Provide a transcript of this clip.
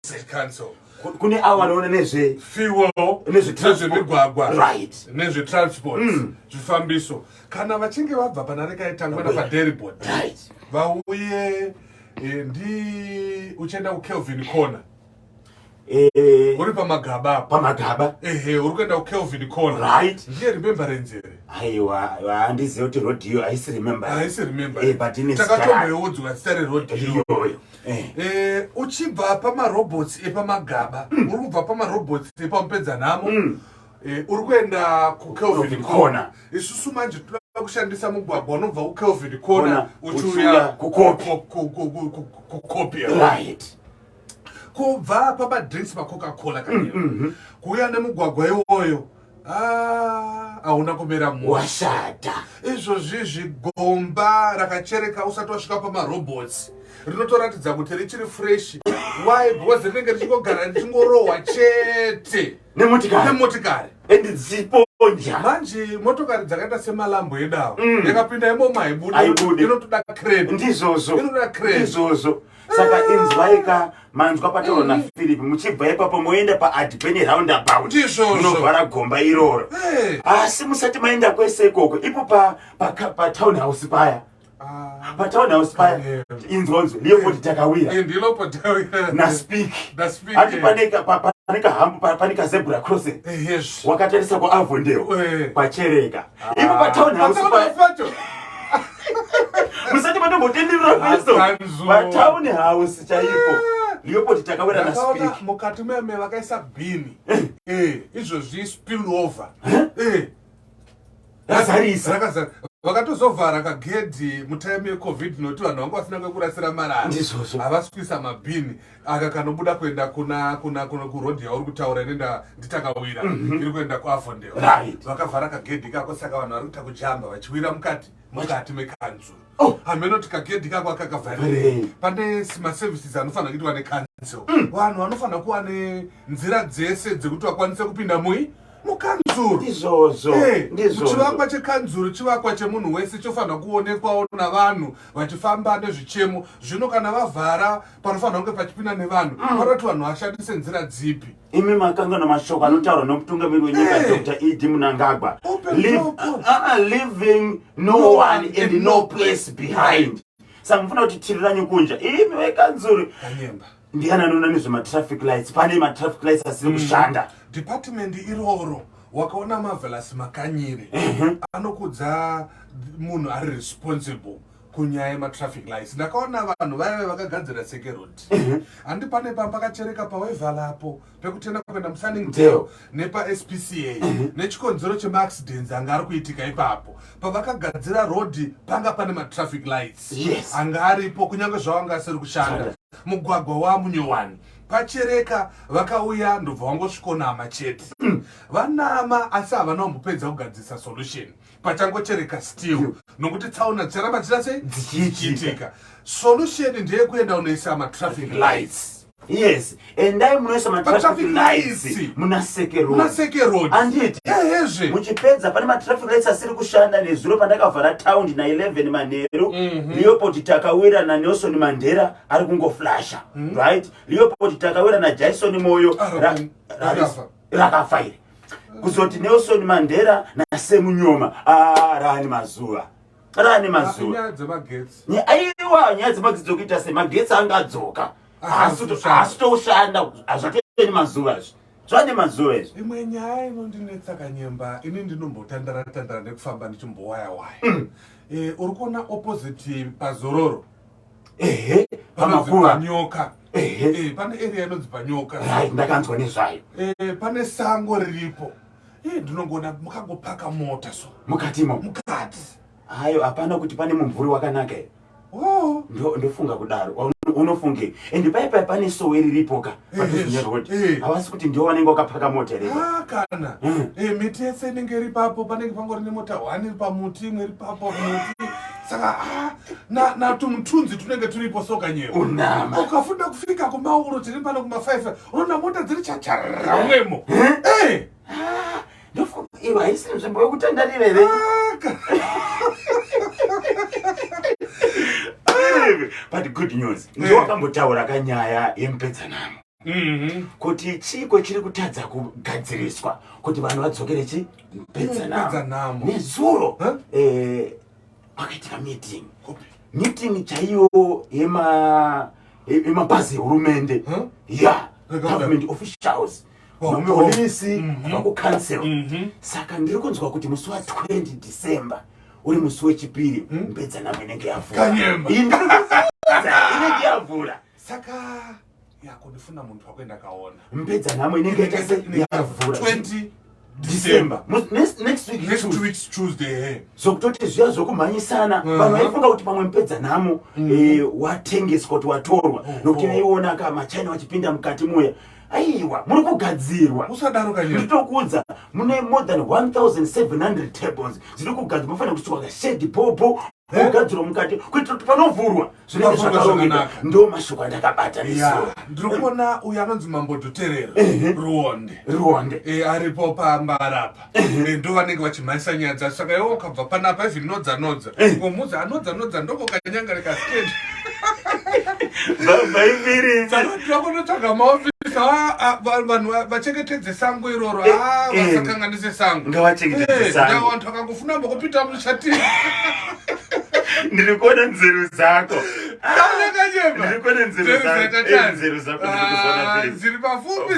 council kune avanoona nezve fuel nezvemigwagwa right nezvetransport zvifambiso kana vachinge vabva pana rekaitangwa napadairy board right vauye uchienda kukelvin corner uri pamagaba uri kuenda kukelvin corner right ndiye remembrance here aiwa handizivi kuti road iyo haisi remember but takatomeudzwa zita reroad iyoyo uchibva pamarobots epamagaba uri kubva pamarobots epamupedza nhamo uri kuenda kukelvin corner isusu manje toda kushandisa mugwagwa unobva kukelvin corner uchiuya kukopia right kubva pamadrinks macoca-cola kanyema kuuya nemugwagwa iwoyo hauna kumera washata izvozvi zvigomba rakachereka usati wasvika pamarobots rinotoratidza kuti richiri fresh why because rinenge richingogara richingorohwa chete nemotikari endidziponja manje motokari dzakaita semalambo edavo yakapinda imo maibuda inotoda crane ndizvozvo saka inzwaika manzwa patauro naphilip muchibva ipapo moenda paadipeni roundabout munovhara gomba iroro asi musati maenda kwese ikoko ipo patown house paya inzonzo liyopo titakawira naspik ati panika zebra crossing wakatarisa kuavondeo pachereka ipo patown house paya musati matombotenderera kweso patown house chaipo liyopo titakawira naspik mukati meme vakaisa bhini izvozvi spill over razarisa vakatozovhara kagedhi mutaimi yecovid noti vanhu vanga vasina kwekurasira marara havasi kuisa mabhini aka kanobuda kuenda kuna kurodhi yauri kutaura inenda nditakawira iri kuenda kuavondale vakavhara kagedhi kako saka vanhu vari kuita kujamba vachiwira mukati mekanzu hamenoti kagedhi kako akakavharire pane maservices anofanira kuitwa nekanzel vanhu vanofanira kuva nenzira dzese dzekuti vakwanise kupinda mukanzuru chivakwa chekanzuru chivakwa chemunhu wese chofanira kuonekwawo navanhu vachifamba nezvichemo zvino kana vavhara panofanira kunge pachipinda nevanhu panoti vanhu vashandise nzira dzipi imi makanga namashoko anotaurwa nomutungamiri wenyika Dr. Edi Mnangagwa leaving no one and no place behind saka mufuna kuti tiriranye kunja imi vekanzuru kanyemba ndiana anoona nezvematraffic lights pane matraffic lights asiri kushanda department iroro wakaona marvelous makanyire anokudza munhu ari responsible kunyaya yematraffic lights ndakaona vanhu vaive vakagadzira sekerod handi pane pakachereka pawevhalapo pekutenda kuenda musunnyngdale nepaspca nechikonzero chemaaccidents anga ari kuitika ipapo pavakagadzira rodhi panga pane matraffic lights anga aripo kunyange zvawanga asiri kushanda mugwagwa wamunyowani pachereka vakauya ndobva vangosvikonama chete vanama asi havana kumbopedza kugadzisa solution pachangochereka still nokuti tsaona dziramba dzira sei dzichiitika solution ndeyekuenda unoisa matraffic lights yes endai munoisa matraffic lights munaseke road anditi ehezve muchipedza pane matraffic lights asiri kushanda nezuro pandakavhara town na 11 manheru liopoti takawira na Nelson Mandela ari kungoflasha right liopoti takawira na Jason Moyo rakafaira kuzoti Nelson Mandela na Semunyoma rani mazuva aiwa nyaya dzemagetsi dzokuita semagetsi angadzoka asitoshanda azvateni mazuva zvane mazuva izvi imwe nyaya inondinetsa kanyemba ini ndinombotandara nekufamba ndichimbowaya uri kuona opposite pazororo pamakuva nyoka pane area inonzi panyoka ndakanzwa nezvayo pane sango riripo ndinongona mukangopaka mota so mukatimo hayo hapana kuti pane mumvuri wakanaka here ndofunga kudaro unofunge ende paipai pane sowe riripoka patozvinyarodi havasi kuti ndiwo vanenge wakapaka mota here kana miti yese inenge iri papo panenge pangori nemota 1 iri pamuti imwe iri papo muti saka natumutunzi tunenge turipo sokanyema ukafunda kufika kumauro tiri pano kuma5 unoona mota dziri chacharara umwemo ndofunga iwa haisi nzvimbo yokutandarira here but good news ndiwakambotaura kanyaya yemupedzanamo kuti chiko chiri kutadza kugadziriswa kuti vanhu vadzokere mpedzanamo nezuro pakaitika meeting chaiyo yemabhazi ehurumende government officials mapolisi vakucancel saka ndiri kunzwa kuti musi wa20 December uri musi wechipiri mpedzanamo inenge yavhura saka yakundifuna munhu wakwenda kaona mpedzanamo inenge yavhura 20 December next week Tuesday so kutoti zviya zvokumhanyisana vanhu vaifunga kuti pamwe mpedzanamo watengeswa kuti watorwa nokuti vaiona kamachina vachipinda mukati muya aiwa muri kugadzirwa usadaro kanyema nditokuudza mune more than 1700 tables zviri kugadzirwa mufanira kuti wakashedi popo kugadzirwa mukati kuitira kuti panovhurwa zvinenge zvakarongeka ndo mashoko andakabata nesoro ndiri kuona uyu anonzi mambodoterera ruonde aripo pambarapa ndo vanenge vachimhanyisa nyaya dzacho saka iwo ukabva panapa izvi nodza komuzi anodza ndoko kanyangarika skedi tirakunotsvaga maofisa vanhu vachengetedze sango iroro vasakanganise sango vantu vakangofuna mbokupinda mushatiri ndiri kuona nzeru dzako ziri pafumbi